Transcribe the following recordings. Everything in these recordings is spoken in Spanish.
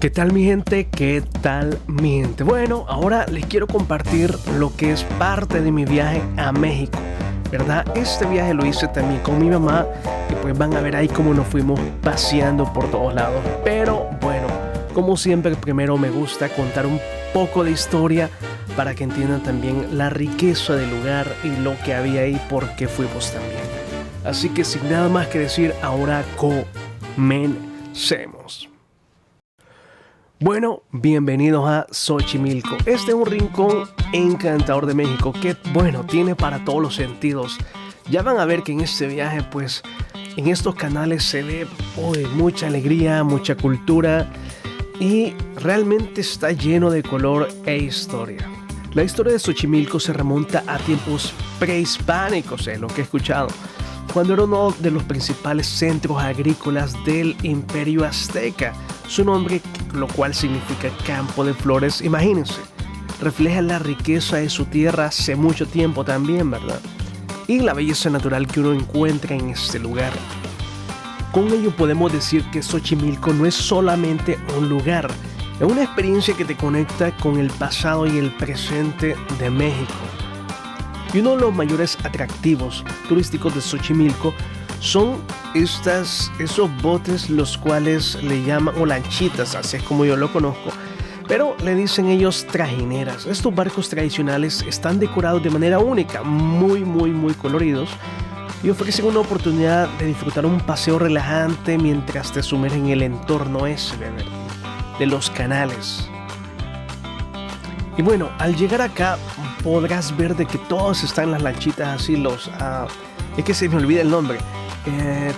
¿Qué tal mi gente? ¿Qué tal mi gente? Bueno, ahora les quiero compartir lo que es parte de mi viaje a México, ¿verdad? Este viaje lo hice también con mi mamá y pues van a ver ahí cómo nos fuimos paseando por todos lados. Pero bueno, como siempre, primero me gusta contar un poco de historia para que entiendan también la riqueza del lugar y lo que había ahí, por qué fuimos también. Así que sin nada más que decir, ahora comencemos. Bueno, bienvenidos a Xochimilco. Este es un rincón encantador de México que, bueno, tiene para todos los sentidos. Ya van a ver que en este viaje, pues, en estos canales se ve mucha alegría, mucha cultura y realmente está lleno de color e historia. La historia de Xochimilco se remonta a tiempos prehispánicos, lo que he escuchado, cuando era uno de los principales centros agrícolas del Imperio Azteca. Su nombre, lo cual significa campo de flores, imagínense, refleja la riqueza de su tierra hace mucho tiempo también, ¿verdad? Y la belleza natural que uno encuentra en este lugar. Con ello podemos decir que Xochimilco no es solamente un lugar, es una experiencia que te conecta con el pasado y el presente de México. Y uno de los mayores atractivos turísticos de Xochimilco son esos botes, los cuales le llaman, o lanchitas, así es como yo lo conozco, pero le dicen ellos trajineras. Estos barcos tradicionales están decorados de manera única, muy coloridos, y ofrecen una oportunidad de disfrutar un paseo relajante mientras te sumerges en el entorno ese de los canales. Y bueno, al llegar acá podrás ver de que todos están en las lanchitas así, es que se me olvida el nombre,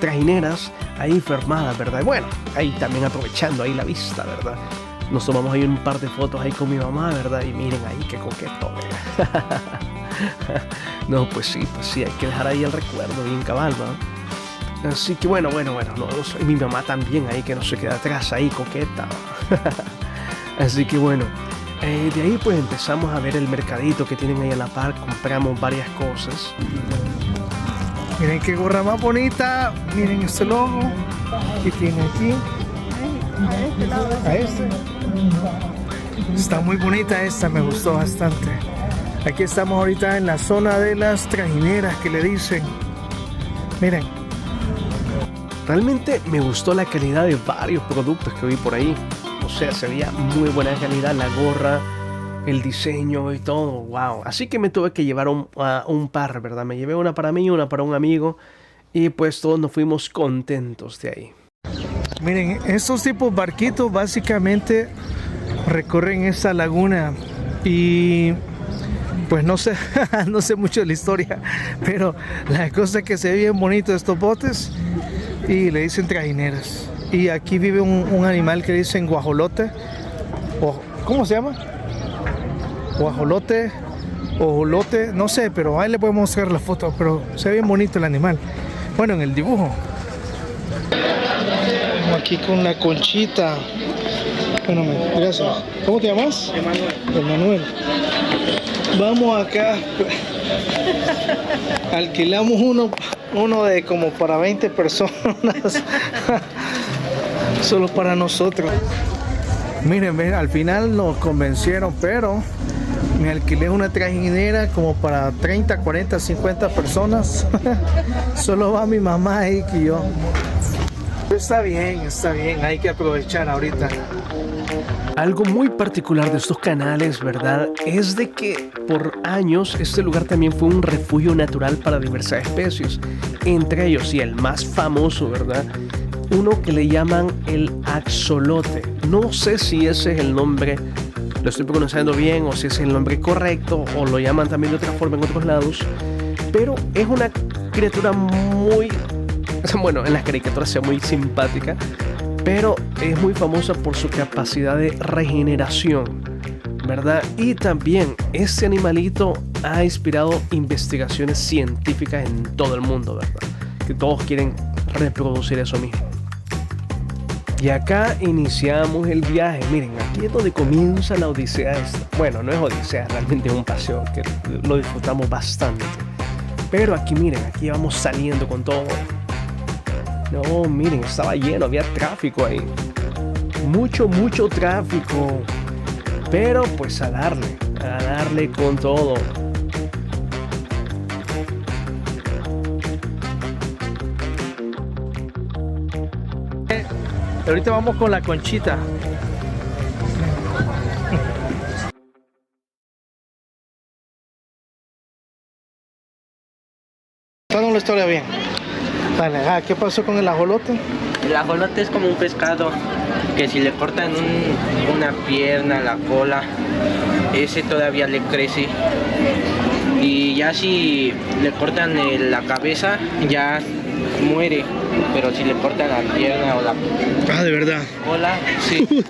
trajineras ahí formadas, ¿verdad? Y bueno, ahí también aprovechando ahí la vista, ¿verdad? Nos tomamos ahí un par de fotos ahí con mi mamá, ¿verdad? Y miren ahí qué coqueto, ¿verdad? No, pues sí, hay que dejar ahí el recuerdo bien cabal, ¿verdad? Así que bueno, y mi mamá también ahí que no se queda atrás ahí, coqueta. Así que bueno, de ahí pues empezamos a ver el mercadito que tienen ahí a la par, compramos varias cosas. Miren qué gorra más bonita, miren este logo que tiene aquí. A este. Está muy bonita esta, me gustó bastante. Aquí estamos ahorita en la zona de las trajineras que le dicen. Miren. Realmente me gustó la calidad de varios productos que vi por ahí. O sea, se veía muy buena calidad la gorra, el diseño y todo, wow. Así que me tuve que llevar un par, ¿verdad? Me llevé una para mí y una para un amigo y pues todos nos fuimos contentos de ahí. Miren, estos tipos barquitos básicamente recorren esta laguna y pues no sé, no sé mucho de la historia, pero la cosa es que se ve bien bonito estos botes y le dicen trajineras. Y aquí vive un animal que dicen guajolote, o ¿cómo se llama? Guajolote, ojolote, no sé, pero ahí le podemos mostrar la foto, pero se ve bien bonito el animal. Bueno, en el dibujo. Aquí con la conchita. Bueno, gracias. ¿Cómo te llamas? Emanuel. Vamos acá. Alquilamos uno de como para 20 personas. Solo para nosotros. Miren, al final nos convencieron, pero me alquilé una trajinera como para 30, 40, 50 personas. Solo va mi mamá ahí que yo. Está bien, hay que aprovechar ahorita. Algo muy particular de estos canales, ¿verdad? Es de que por años este lugar también fue un refugio natural para diversas especies. Entre ellos, y el más famoso, ¿verdad? Uno que le llaman el axolote. No sé si ese es el nombre, lo estoy pronunciando bien, o si ese es el nombre correcto, o lo llaman también de otra forma en otros lados, pero es una criatura bueno, en las caricaturas sea muy simpática, pero es muy famosa por su capacidad de regeneración, ¿verdad? Y también este animalito ha inspirado investigaciones científicas en todo el mundo, ¿verdad? Que todos quieren reproducir eso mismo. Y acá iniciamos el viaje. Miren, aquí es donde comienza la odisea esta. Bueno, no es odisea, realmente es un paseo que lo disfrutamos bastante. Pero aquí miren, aquí vamos saliendo con todo. No, miren, estaba lleno, había tráfico ahí. mucho tráfico. Pero pues a darle con todo. Ahorita vamos con la Conchita. Cuéntanos la historia bien. Dale, ¿qué pasó con el ajolote? El ajolote es como un pescado que si le cortan una pierna, la cola, ese todavía le crece. Y ya si le cortan la cabeza, ya muere. Pero si le cortan la pierna o la de verdad. cola, sí.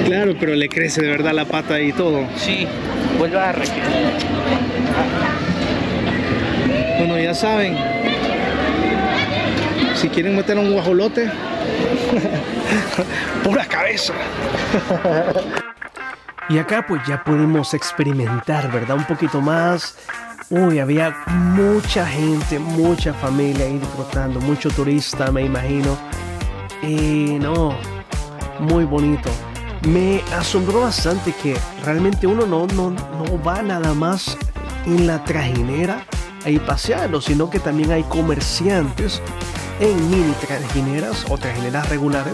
Claro, pero le crece de verdad la pata y todo. Sí, vuelve a requerir. Bueno, ya saben, si quieren meter un guajolote, pura cabeza. Y acá pues ya pudimos experimentar, ¿verdad? Un poquito más. Uy, había mucha gente, mucha familia ahí disfrutando, mucho turista, me imagino. Y no, muy bonito. Me asombró bastante que realmente uno no va nada más en la trajinera ahí paseando, sino que también hay comerciantes en mini trajineras o trajineras regulares.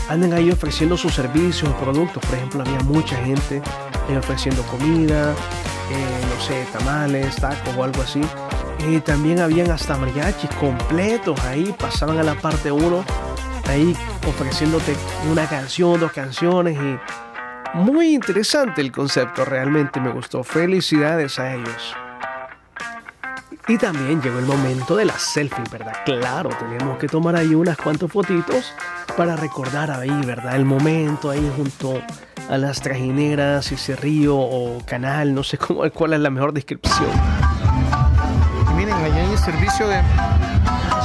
Andan ahí ofreciendo sus servicios, productos. Por ejemplo, había mucha gente ahí ofreciendo comida, no sé, tamales, tacos o algo así. También habían hasta mariachis completos ahí, pasaban a la parte 1, ahí ofreciéndote una canción, 2 canciones. Y muy interesante el concepto, realmente me gustó. Felicidades a ellos. Y también llegó el momento de la selfie, ¿verdad? Claro, tenemos que tomar ahí unas cuantas fotitos para recordar ahí, ¿verdad? El momento ahí junto a las trajineras, ese río o canal, no sé cuál es la mejor descripción. Y miren, allá hay el servicio de...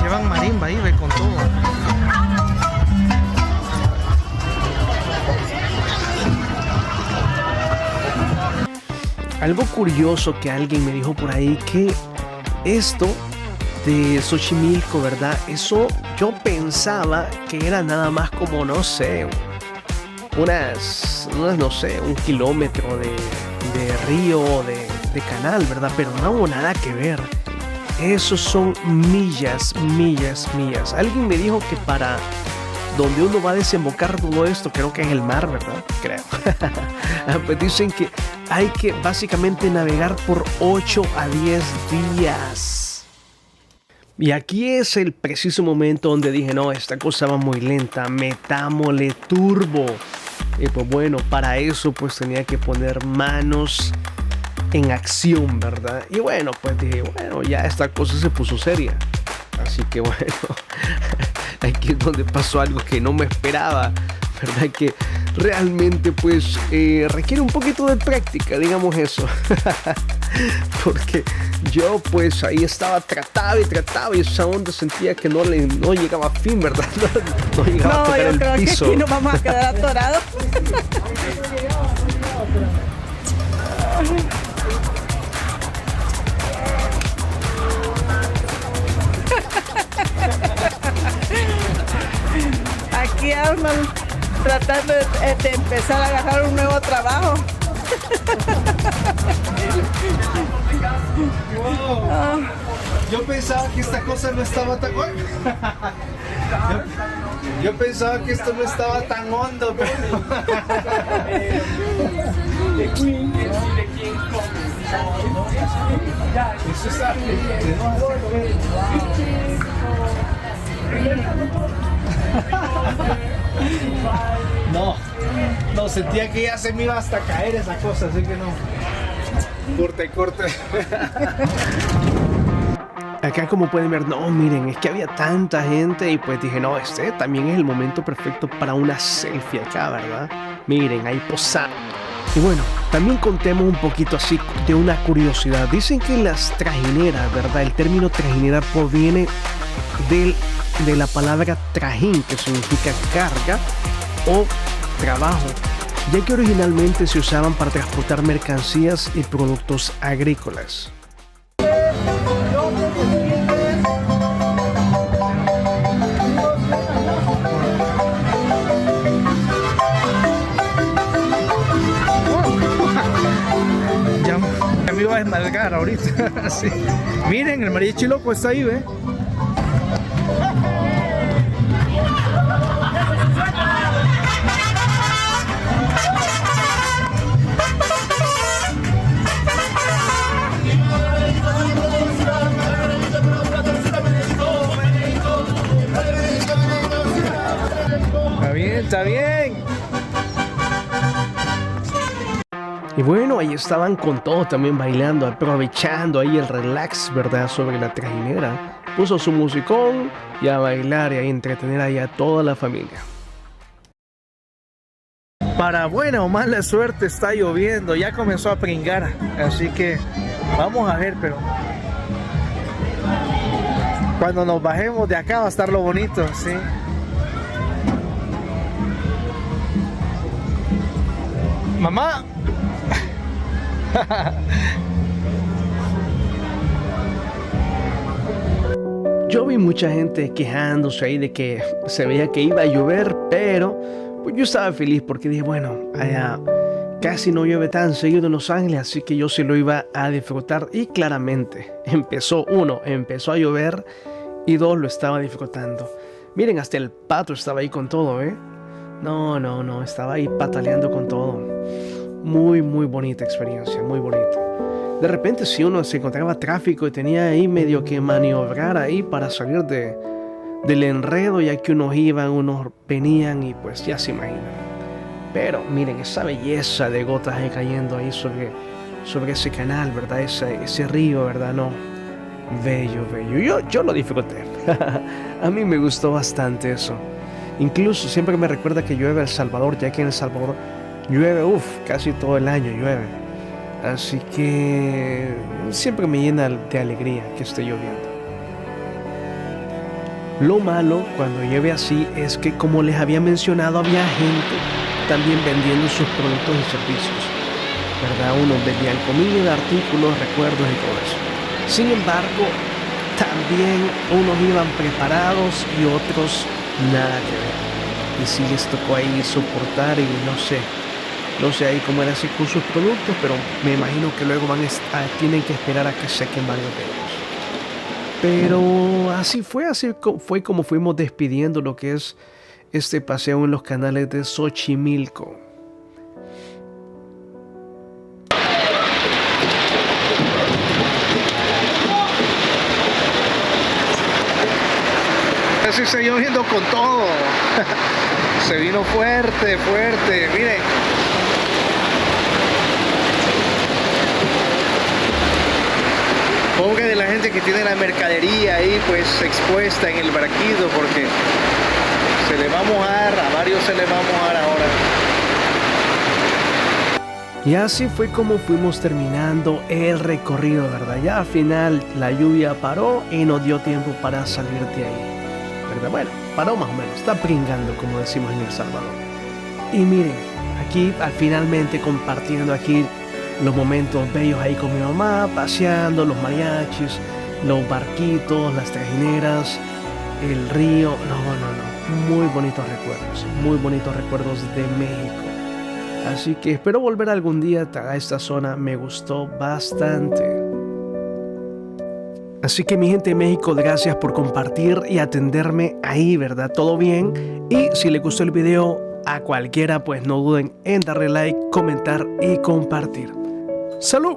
llevan marimba ahí, ve, con todo. Algo curioso que alguien me dijo por ahí, que esto de Xochimilco, ¿verdad? Eso yo pensaba que era nada más como, no sé, no sé, 1 kilómetro de río, de canal, ¿verdad? Pero no hubo nada que ver. Esos son millas. Alguien me dijo que para donde uno va a desembocar todo esto, creo que es el mar, ¿verdad? Creo. Pues dicen que hay que básicamente navegar por 8 a 10 días. Y aquí es el preciso momento donde dije, no, esta cosa va muy lenta, metámosle turbo. Y pues bueno, para eso pues tenía que poner manos en acción, ¿verdad? Y bueno, pues dije, bueno, ya esta cosa se puso seria. Así que bueno, aquí es donde pasó algo que no me esperaba, ¿verdad? Que realmente pues requiere un poquito de práctica, digamos eso. Porque yo pues ahí trataba y esa onda sentía que no llegaba a fin, ¿verdad? No llegaba a tocar el piso. Yo creo que aquí nos vamos a quedar atorados. Aquí Arnold tratando de empezar a agarrar un nuevo trabajo. Wow. Yo pensaba que esta cosa no estaba tan... Yo pensaba que esto no estaba tan hondo, pero... Eso está... No, sentía que ya se me iba hasta caer esa cosa, así que no. Corte. Acá como pueden ver, no, miren, es que había tanta gente y pues dije, no, este también es el momento perfecto para una selfie acá, ¿verdad? Miren, ahí posando. Y bueno, también contemos un poquito así de una curiosidad. Dicen que las trajineras, ¿verdad? El término trajinera proviene de la palabra trajín, que significa carga o trabajo, ya que originalmente se usaban para transportar mercancías y productos agrícolas. amalgar ahorita. Sí. Miren, el mariachi loco está ahí, ¿ve? Está bien, está bien. Y bueno, ahí estaban con todo también bailando, aprovechando ahí el relax, ¿verdad? Sobre la trajinera. Puso su musicón y a bailar y a entretener ahí a toda la familia. Para buena o mala suerte está lloviendo, ya comenzó a pringar, así que vamos a ver, pero cuando nos bajemos de acá va a estar lo bonito, ¿sí? Mamá. Yo vi mucha gente quejándose ahí de que se veía que iba a llover, pero pues yo estaba feliz porque dije, bueno, allá casi no llueve tan seguido en Los Ángeles, así que yo sí lo iba a disfrutar. Y claramente empezó a llover, y dos, lo estaba disfrutando. Miren, hasta el pato estaba ahí con todo, ¿eh? No, estaba ahí pataleando con todo. Muy bonita experiencia, muy bonito. De repente si uno se encontraba tráfico y tenía ahí medio que maniobrar ahí para salir del enredo, ya que unos iban, unos venían y pues ya se imaginan. Pero miren esa belleza de gotas ahí cayendo ahí sobre ese canal, ¿verdad? Ese río, ¿verdad? No, bello. Yo lo disfruté. A mí me gustó bastante eso. Incluso siempre me recuerda que llueve El Salvador, ya que en El Salvador llueve, casi todo el año llueve. Así que siempre me llena de alegría que esté lloviendo. Lo malo cuando llueve así es que, como les había mencionado, había gente también vendiendo sus productos y servicios, ¿verdad? Unos vendían comida, artículos, recuerdos y todo eso. Sin embargo, también unos iban preparados y otros nada que ver. Y sí les tocó ahí soportar y no sé ahí cómo era así con sus productos, pero me imagino que luego tienen que esperar a que sequen varios de ellos. Pero así fue como fuimos despidiendo lo que es este paseo en los canales de Xochimilco. Así se lloviendo con todo. Se vino fuerte, miren. Pobre de la gente que tiene la mercadería ahí pues expuesta en el barquito, porque se le va a mojar, a varios se le va a mojar ahora. Y así fue como fuimos terminando el recorrido, ¿verdad? Ya al final la lluvia paró y nos dio tiempo para salir de ahí, ¿verdad? Bueno, paró más o menos, está pringando, como decimos en El Salvador. Y miren, aquí finalmente compartiendo aquí los momentos bellos ahí con mi mamá, paseando, los mariachis, los barquitos, las trajineras, el río. No, muy bonitos recuerdos de México. Así que espero volver algún día a esta zona, me gustó bastante. Así que mi gente de México, gracias por compartir y atenderme ahí, ¿verdad? Todo bien. Y si les gustó el video a cualquiera, pues no duden en darle like, comentar y compartir. ¡Salud!